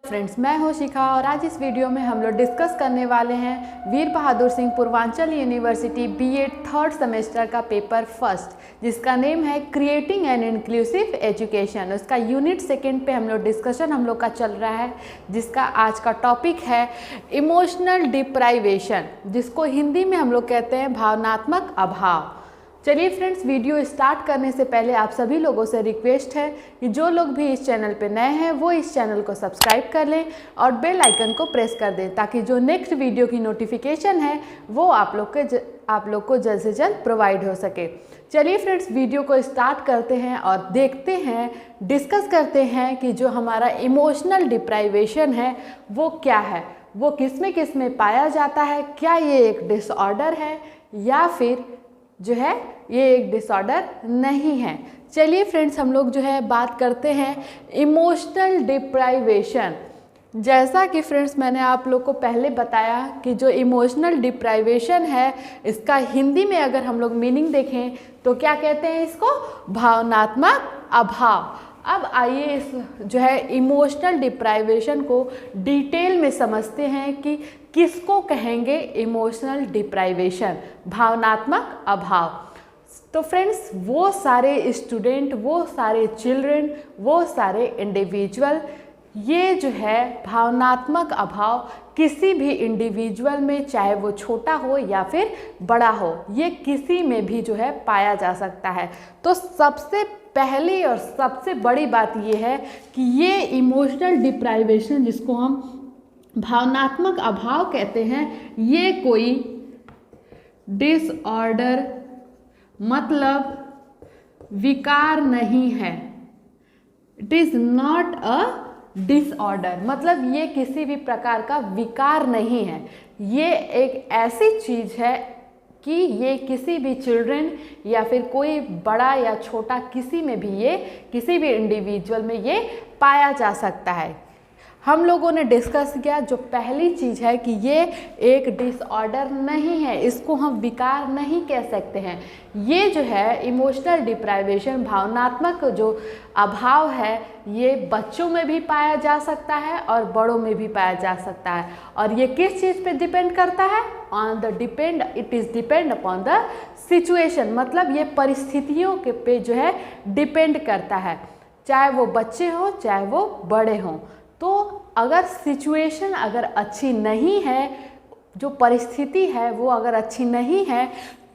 Friends, मैं हूं शिखा और आज इस वीडियो में हम लोग डिस्कस करने वाले हैं Veer Bahadur Singh Purvanchal university BEd third semester का पेपर फर्स्ट, जिसका नेम है क्रिएटिंग एन इंक्लूसिव एजुकेशन। उसका यूनिट सेकंड पे हम लोग का चल रहा है, जिसका आज का टॉपिक है इमोशनल डिप्राइवेशन, जिसको हिंदी में हम लोग कहते हैं भावनात्मक अभाव। चलिए फ्रेंड्स, वीडियो स्टार्ट करने से पहले आप सभी लोगों से रिक्वेस्ट है कि जो लोग भी इस चैनल पे नए हैं वो इस चैनल को सब्सक्राइब कर लें और बेल आइकन को प्रेस कर दें, ताकि जो नेक्स्ट वीडियो की नोटिफिकेशन है वो आप लोग को जल्द से जल्द प्रोवाइड हो सके। चलिए फ्रेंड्स, वीडियो को स्टार्ट करते हैं और देखते हैं, डिस्कस करते हैं कि जो हमारा इमोशनल डिप्राइवेशन है वो क्या है, वो किस में पाया जाता है, क्या ये एक डिसऑर्डर है या फिर जो है ये एक डिसऑर्डर नहीं है। चलिए फ्रेंड्स, हम लोग जो है बात करते हैं इमोशनल डिप्राइवेशन। जैसा कि फ्रेंड्स मैंने आप लोग को पहले बताया कि जो इमोशनल डिप्राइवेशन है, इसका हिंदी में अगर हम लोग मीनिंग देखें तो क्या कहते हैं इसको, भावनात्मक अभाव। अब आइए इस जो है इमोशनल डिप्राइवेशन को डिटेल में समझते हैं कि किसको कहेंगे इमोशनल डिप्राइवेशन, भावनात्मक अभाव। तो फ्रेंड्स, वो सारे स्टूडेंट, वो सारे चिल्ड्रन, वो सारे इंडिविजुअल, ये जो है भावनात्मक अभाव किसी भी इंडिविजुअल में, चाहे वो छोटा हो या फिर बड़ा हो, ये किसी में भी जो है पाया जा सकता है। तो सबसे पहली और सबसे बड़ी बात ये है कि ये इमोशनल डिप्राइवेशन, जिसको हम भावनात्मक अभाव कहते हैं, ये कोई डिसऑर्डर मतलब विकार नहीं है। It is not a disorder, मतलब ये किसी भी प्रकार का विकार नहीं है। ये एक ऐसी चीज़ है कि ये किसी भी चिल्ड्रन या फिर कोई बड़ा या छोटा, किसी में भी, ये किसी भी इंडिविजुअल में ये पाया जा सकता है। हम लोगों ने डिस्कस किया, जो पहली चीज़ है कि ये एक डिसऑर्डर नहीं है, इसको हम विकार नहीं कह सकते हैं। ये जो है इमोशनल डिप्राइवेशन, भावनात्मक जो अभाव है, ये बच्चों में भी पाया जा सकता है और बड़ों में भी पाया जा सकता है। और ये किस चीज़ पे डिपेंड करता है, it is depend upon the situation, मतलब ये परिस्थितियों के पे जो है डिपेंड करता है, चाहे वो बच्चे हों चाहे वो बड़े हों। तो अगर सिचुएशन अगर अच्छी नहीं है, जो परिस्थिति है वो अगर अच्छी नहीं है,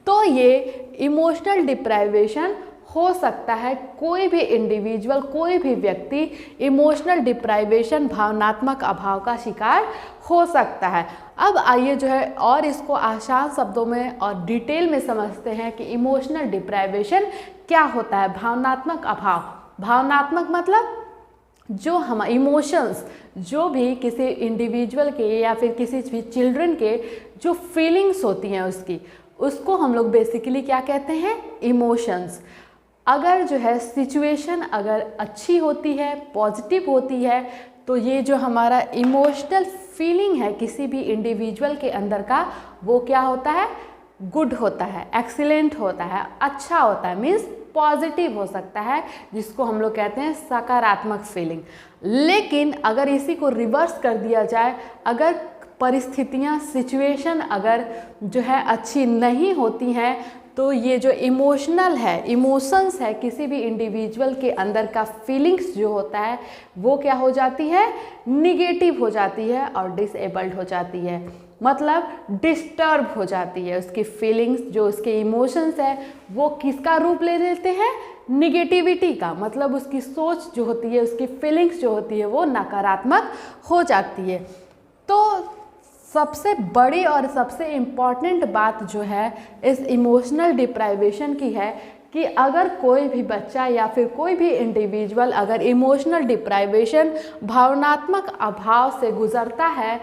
तो ये इमोशनल डिप्राइवेशन हो सकता है। कोई भी इंडिविजुअल, कोई भी व्यक्ति इमोशनल डिप्राइवेशन, भावनात्मक अभाव का शिकार हो सकता है। अब आइए जो है और इसको आसान शब्दों में और डिटेल में समझते हैं कि इमोशनल डिप्राइवेशन क्या होता है, भावनात्मक अभाव। भावनात्मक मतलब जो हम इमोशंस, जो भी किसी इंडिविजुअल के या फिर किसी भी चिल्ड्रन के जो फीलिंग्स होती हैं उसको हम लोग बेसिकली क्या कहते हैं, इमोशंस। अगर जो है सिचुएशन अगर अच्छी होती है, पॉजिटिव होती है, तो ये जो हमारा इमोशनल फीलिंग है किसी भी इंडिविजुअल के अंदर का, वो क्या होता है, गुड होता है, एक्सीलेंट होता है, अच्छा होता है, मीन्स पॉजिटिव हो सकता है, जिसको हम लोग कहते हैं सकारात्मक फीलिंग। लेकिन अगर इसी को रिवर्स कर दिया जाए, अगर परिस्थितियाँ, सिचुएशन अगर जो है अच्छी नहीं होती हैं, तो ये जो इमोशनल है, इमोशंस है, किसी भी इंडिविजुअल के अंदर का फीलिंग्स जो होता है वो क्या हो जाती है, निगेटिव हो जाती है और डिसेबल्ड हो जाती है, मतलब डिस्टर्ब हो जाती है। उसकी फीलिंग्स, जो उसके इमोशंस है, वो किसका रूप ले लेते हैं, निगेटिविटी का, मतलब उसकी सोच जो होती है, उसकी फीलिंग्स जो होती है वो नकारात्मक हो जाती है। तो सबसे बड़ी और सबसे इम्पॉर्टेंट बात जो है इस इमोशनल डिप्राइवेशन की है कि अगर कोई भी बच्चा या फिर कोई भी इंडिविजुअल अगर इमोशनल डिप्राइवेशन, भावनात्मक अभाव से गुजरता है,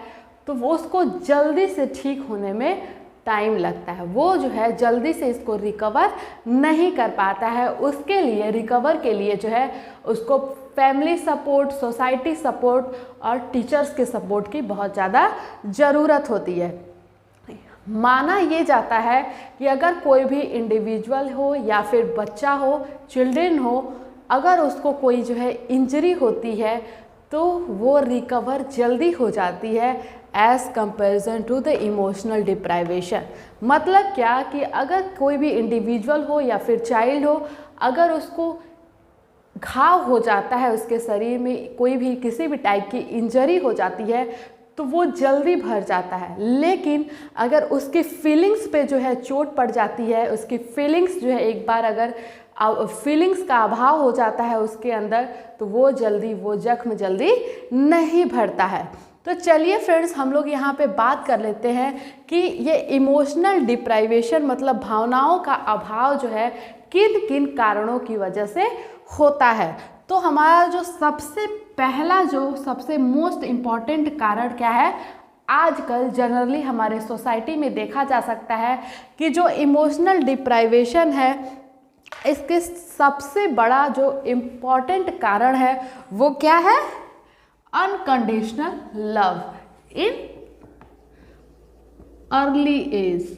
तो वो उसको जल्दी से ठीक होने में टाइम लगता है। वो जो है जल्दी से इसको रिकवर नहीं कर पाता है। उसके लिए, रिकवर के लिए जो है उसको फैमिली सपोर्ट, सोसाइटी सपोर्ट और टीचर्स के सपोर्ट की बहुत ज़्यादा ज़रूरत होती है। माना ये जाता है कि अगर कोई भी इंडिविजुअल हो या फिर बच्चा हो, चिल्ड्रन हो, अगर उसको कोई जो है इंजरी होती है, तो वो रिकवर जल्दी हो जाती है as comparison to the emotional deprivation. मतलब क्या कि अगर कोई भी इंडिविजुअल हो या फिर चाइल्ड हो, अगर उसको घाव हो जाता है, उसके शरीर में कोई भी किसी भी टाइप की इंजरी हो जाती है तो वो जल्दी भर जाता है। लेकिन अगर उसकी फीलिंग्स पे जो है चोट पड़ जाती है, उसकी फीलिंग्स जो है एक बार अगर फीलिंग्स का अभाव हो जाता है उसके अंदर, तो वो जख्म जल्दी नहीं भरता है। तो चलिए फ्रेंड्स, हम लोग यहाँ पे बात कर लेते हैं कि ये इमोशनल डिप्राइवेशन मतलब भावनाओं का अभाव जो है किन किन कारणों की वजह से होता है। तो हमारा जो सबसे पहला जो सबसे मोस्ट इम्पॉर्टेंट कारण क्या है, आजकल जनरली हमारे सोसाइटी में देखा जा सकता है कि जो इमोशनल डिप्राइवेशन है, इसके सबसे बड़ा जो इम्पॉर्टेंट कारण है वो क्या है, unconditional love in early age.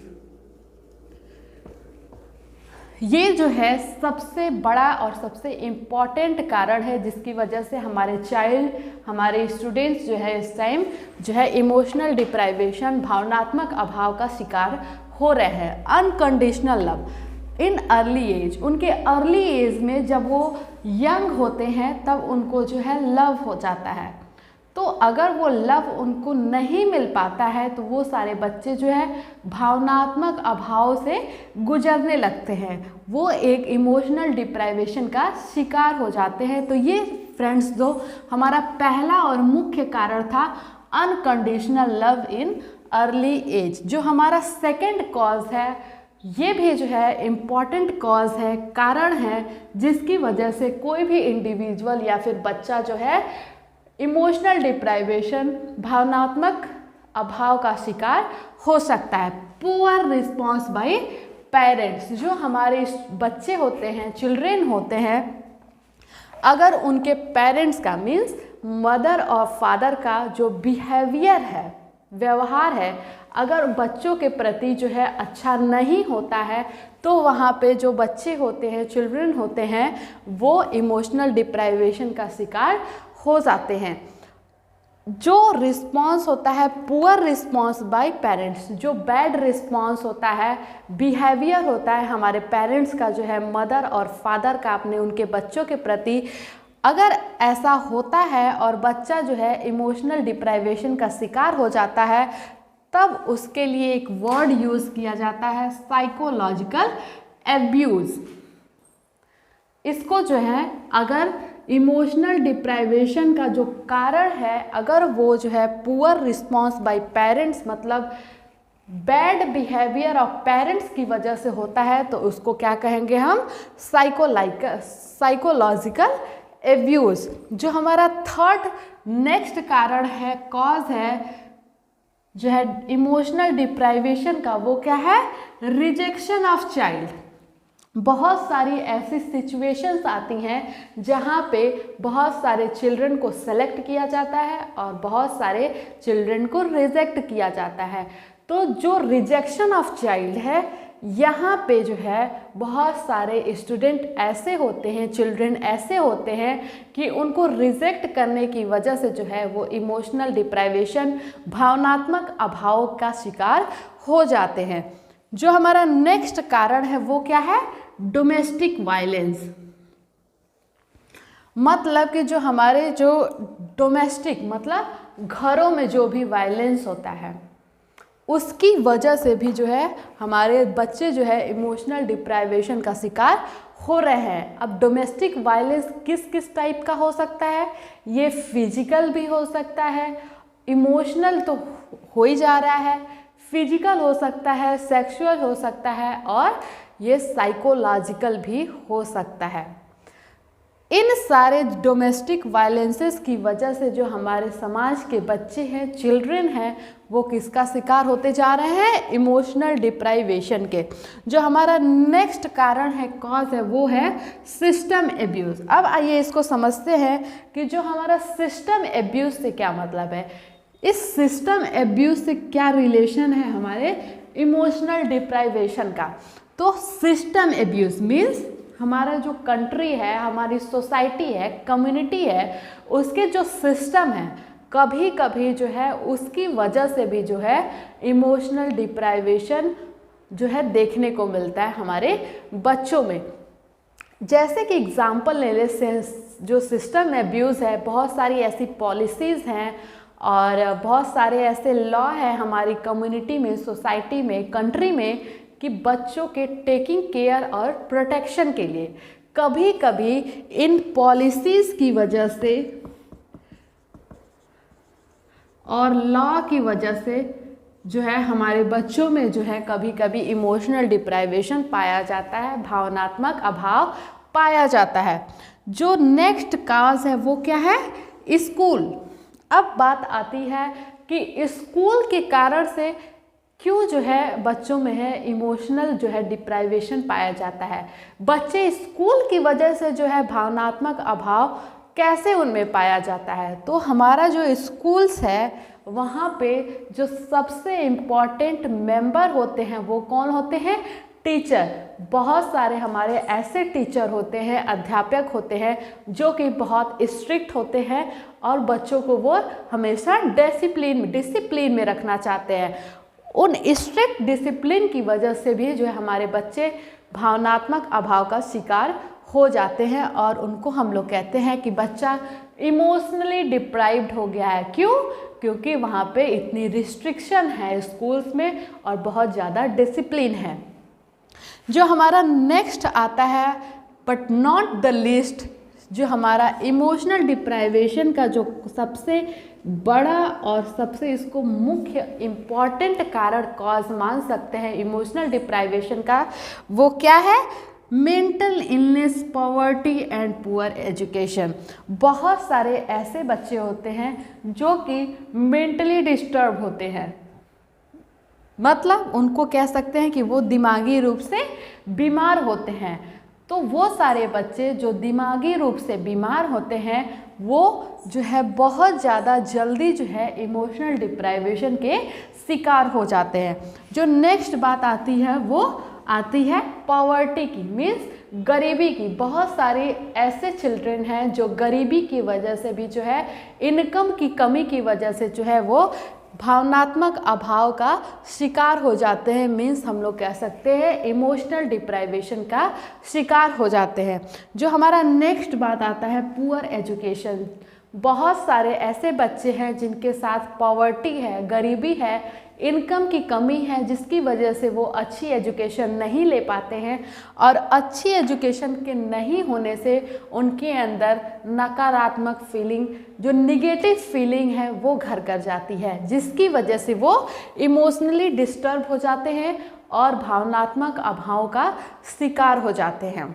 ये जो है सबसे बड़ा और सबसे इम्पॉर्टेंट कारण है जिसकी वजह से हमारे चाइल्ड, हमारे स्टूडेंट्स जो है इस टाइम जो है इमोशनल डिप्राइवेशन, भावनात्मक अभाव का शिकार हो रहे हैं। Unconditional love in early age, उनके अर्ली एज में जब वो यंग होते हैं तब उनको जो है लव हो जाता है। तो अगर वो लव उनको नहीं मिल पाता है तो वो सारे बच्चे जो है भावनात्मक अभाव से गुजरने लगते हैं, वो एक इमोशनल डिप्राइवेशन का शिकार हो जाते हैं। तो ये फ्रेंड्स जो हमारा पहला और मुख्य कारण था unconditional love in early age. जो हमारा सेकंड कॉज है, ये भी जो है इम्पॉर्टेंट कॉज है, कारण है जिसकी वजह से कोई भी इंडिविजुअल या फिर बच्चा जो है इमोशनल डिप्राइवेशन, भावनात्मक अभाव का शिकार हो सकता है। पुअर रिस्पॉन्स बाय पेरेंट्स, जो हमारे बच्चे होते हैं, चिल्ड्रेन होते हैं, अगर उनके पेरेंट्स का मीन्स मदर और फादर का जो बिहेवियर है, व्यवहार है, अगर बच्चों के प्रति जो है अच्छा नहीं होता है तो वहाँ पे जो बच्चे होते हैं, चिल्ड्रन होते हैं, वो इमोशनल डिप्राइवेशन का शिकार हो जाते हैं। जो रिस्पॉन्स होता है पुअर रिस्पॉन्स बाय पेरेंट्स, जो बैड रिस्पॉन्स होता है, बिहेवियर होता है हमारे पेरेंट्स का जो है, मदर और फादर का अपने उनके बच्चों के प्रति, अगर ऐसा होता है और बच्चा जो है इमोशनल डिप्राइवेशन का शिकार हो जाता है, तब उसके लिए एक वर्ड यूज़ किया जाता है, साइकोलॉजिकल एब्यूज़। इसको जो है अगर इमोशनल डिप्राइवेशन का जो कारण है, अगर वो जो है पुअर रिस्पॉन्स बाय पेरेंट्स मतलब बैड बिहेवियर ऑफ पेरेंट्स की वजह से होता है, तो उसको क्या कहेंगे हम, साइकोलॉजिकल एब्यूज़। जो हमारा थर्ड नेक्स्ट कारण है, कॉज है जो है इमोशनल डिप्राइवेशन का, वो क्या है, रिजेक्शन ऑफ चाइल्ड। बहुत सारी ऐसी सिचुएशंस आती हैं जहाँ पे बहुत सारे चिल्ड्रन को सेलेक्ट किया जाता है और बहुत सारे चिल्ड्रन को रिजेक्ट किया जाता है। तो जो रिजेक्शन ऑफ चाइल्ड है, यहाँ पे जो है बहुत सारे स्टूडेंट ऐसे होते हैं, चिल्ड्रन ऐसे होते हैं कि उनको रिजेक्ट करने की वजह से जो है वो इमोशनल डिप्राइवेशन, भावनात्मक अभाव का शिकार हो जाते हैं। जो हमारा नेक्स्ट कारण है वो क्या है, डोमेस्टिक वायलेंस। मतलब कि जो हमारे जो डोमेस्टिक मतलब घरों में जो भी वायलेंस होता है, उसकी वजह से भी जो है हमारे बच्चे जो है इमोशनल डिप्राइवेशन का शिकार हो रहे हैं। अब डोमेस्टिक वायलेंस किस किस टाइप का हो सकता है, ये फिजिकल भी हो सकता है, इमोशनल तो हो ही जा रहा है, फिजिकल हो सकता है, सेक्सुअल हो सकता है और ये साइकोलॉजिकल भी हो सकता है। इन सारे डोमेस्टिक वायलेंसेस की वजह से जो हमारे समाज के बच्चे हैं, चिल्ड्रन हैं, वो किसका शिकार होते जा रहे हैं, इमोशनल डिप्राइवेशन के। जो हमारा नेक्स्ट कारण है, कॉज है, वो है सिस्टम एब्यूज़। अब आइए इसको समझते हैं कि जो हमारा सिस्टम एब्यूज़ से क्या मतलब है, इस सिस्टम एब्यूज़ से क्या रिलेशन है हमारे इमोशनल डिप्राइवेशन का। तो सिस्टम एब्यूज़ मीन्स हमारा जो कंट्री है, हमारी सोसाइटी है, कम्युनिटी है, उसके जो सिस्टम है, कभी कभी जो है उसकी वजह से भी जो है इमोशनल डिप्राइवेशन जो है देखने को मिलता है हमारे बच्चों में। जैसे कि एग्जाम्पल ले ले, जो सिस्टम एब्यूज़ है, बहुत सारी ऐसी पॉलिसीज़ हैं और बहुत सारे ऐसे लॉ हैं हमारी कम्युनिटी में, सोसाइटी में, कंट्री में, कि बच्चों के टेकिंग केयर और प्रोटेक्शन के लिए कभी कभी इन पॉलिसीज़ की वजह से और लॉ की वजह से जो है हमारे बच्चों में जो है कभी कभी इमोशनल डिप्राइवेशन पाया जाता है, भावनात्मक अभाव पाया जाता है। जो नेक्स्ट काज है वो क्या है? स्कूल। अब बात आती है कि स्कूल के कारण से क्यों जो है बच्चों में है इमोशनल जो है डिप्राइवेशन पाया जाता है। बच्चे स्कूल की वजह से जो है भावनात्मक अभाव कैसे उनमें पाया जाता है? तो हमारा जो स्कूल्स है वहाँ पे जो सबसे इम्पॉर्टेंट मेंबर होते हैं वो कौन होते हैं? टीचर। बहुत सारे हमारे ऐसे टीचर होते हैं, अध्यापक होते हैं जो कि बहुत स्ट्रिक्ट होते हैं और बच्चों को वो हमेशा डिसिप्लिन में रखना चाहते हैं। उन स्ट्रिक्ट डिसिप्लिन की वजह से भी जो है हमारे बच्चे भावनात्मक अभाव का शिकार हो जाते हैं और उनको हम लोग कहते हैं कि बच्चा इमोशनली डिप्राइव्ड हो गया है। क्यों? क्योंकि वहाँ पे इतनी रिस्ट्रिक्शन है स्कूल्स में और बहुत ज़्यादा डिसिप्लिन है। जो हमारा नेक्स्ट आता है बट नॉट द लीस्ट, जो हमारा इमोशनल डिप्राइवेशन का जो सबसे बड़ा और सबसे इसको मुख्य इम्पॉर्टेंट कारण कॉज मान सकते हैं इमोशनल डिप्राइवेशन का, वो क्या है? Mental illness, poverty and poor education. बहुत सारे ऐसे बच्चे होते हैं जो कि मेंटली डिस्टर्ब होते हैं, मतलब उनको कह सकते हैं कि वो दिमागी रूप से बीमार होते हैं। तो वो सारे बच्चे जो दिमागी रूप से बीमार होते हैं वो जो है बहुत ज़्यादा जल्दी जो है इमोशनल डिप्राइवेशन के शिकार हो जाते हैं। जो नेक्स्ट बात आती है वो आती है पॉवर्टी की, मीन्स गरीबी की। बहुत सारे ऐसे चिल्ड्रन हैं जो गरीबी की वजह से भी जो है इनकम की कमी की वजह से जो है वो भावनात्मक अभाव का शिकार हो जाते हैं, मीन्स हम लोग कह सकते हैं इमोशनल डिप्राइवेशन का शिकार हो जाते हैं। जो हमारा नेक्स्ट बात आता है पुअर एजुकेशन। बहुत सारे ऐसे बच्चे हैं जिनके साथ पॉवर्टी है, गरीबी है, इनकम की कमी है, जिसकी वजह से वो अच्छी एजुकेशन नहीं ले पाते हैं और अच्छी एजुकेशन के नहीं होने से उनके अंदर नकारात्मक फीलिंग, जो निगेटिव फीलिंग है वो घर कर जाती है, जिसकी वजह से वो इमोशनली डिस्टर्ब हो जाते हैं और भावनात्मक अभाव का शिकार हो जाते हैं।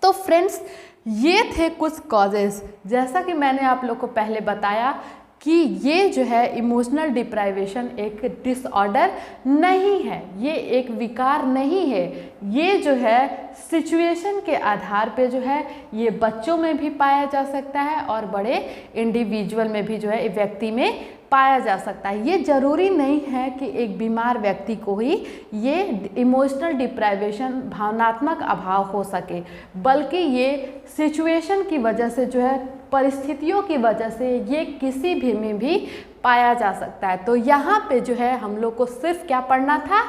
तो फ्रेंड्स, ये थे कुछ कॉजेज़। जैसा कि मैंने आप लोग को पहले बताया कि ये जो है इमोशनल डिप्राइवेशन एक डिसऑर्डर नहीं है, ये एक विकार नहीं है, ये जो है सिचुएशन के आधार पे जो है ये बच्चों में भी पाया जा सकता है और बड़े इंडिविजुअल में भी जो है व्यक्ति में पाया जा सकता है। ये ज़रूरी नहीं है कि एक बीमार व्यक्ति को ही ये इमोशनल डिप्राइवेशन, भावनात्मक अभाव हो सके, बल्कि ये सिचुएशन की वजह से जो है, परिस्थितियों की वजह से ये किसी भी में भी पाया जा सकता है। तो यहाँ पे जो है हम लोग को सिर्फ क्या पढ़ना था?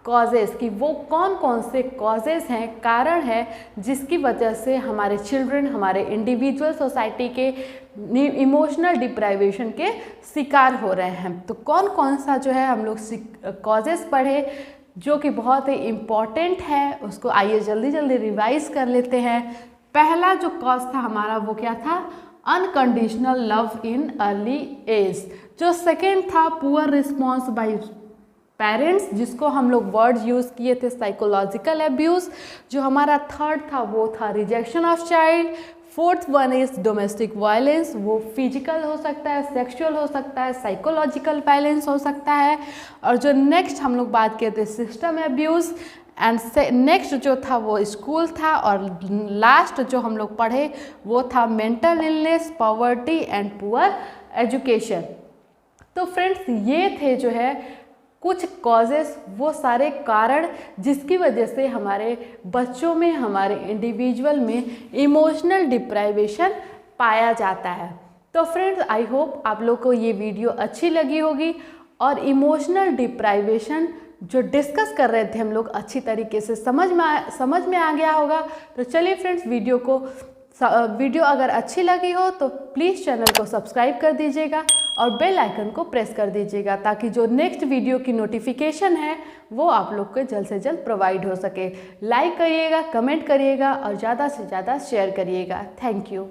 कॉजेज़, कि वो कौन कौन से कॉजेज़ हैं, कारण है जिसकी वजह से हमारे चिल्ड्रन, हमारे इंडिविजुअल सोसाइटी के इमोशनल डिप्राइवेशन के शिकार हो रहे हैं। तो कौन कौन सा जो है हम लोग कॉजेज़ पढ़े जो कि बहुत ही इम्पॉर्टेंट है, उसको आइए जल्दी जल्दी रिवाइज कर लेते हैं। पहला जो कॉज था हमारा वो क्या था? Unconditional love in early age. जो सेकेंड था पुअर रिस्पॉन्स बाय पेरेंट्स, जिसको हम लोग वर्ड यूज़ किए थे साइकोलॉजिकल एब्यूज़। जो हमारा थर्ड था वो था rejection of child. Fourth one is domestic violence, वो फिजिकल हो सकता है, सेक्सुअल हो सकता है, साइकोलॉजिकल वायलेंस हो सकता है। और जो नेक्स्ट हम लोग बात किए थे सिस्टम एब्यूज़। एंड नेक्स्ट जो था वो स्कूल था। और लास्ट जो हम लोग पढ़े वो था mental illness, poverty and poor education. तो फ्रेंड्स, ये थे जो है कुछ कॉजेस, वो सारे कारण जिसकी वजह से हमारे बच्चों में, हमारे इंडिविजुअल में इमोशनल डिप्राइवेशन पाया जाता है। तो फ्रेंड्स, आई होप आप लोग को ये वीडियो अच्छी लगी होगी और इमोशनल डिप्राइवेशन जो डिस्कस कर रहे थे हम लोग अच्छी तरीके से समझ में आ गया होगा। तो चलिए फ्रेंड्स, वीडियो अगर अच्छी लगी हो तो प्लीज़ चैनल को सब्सक्राइब कर दीजिएगा और बेल आइकन को प्रेस कर दीजिएगा, ताकि जो नेक्स्ट वीडियो की नोटिफिकेशन है वो आप लोग को जल्द से जल्द प्रोवाइड हो सके। लाइक करिएगा, कमेंट करिएगा और ज़्यादा से ज़्यादा शेयर करिएगा। Thank you.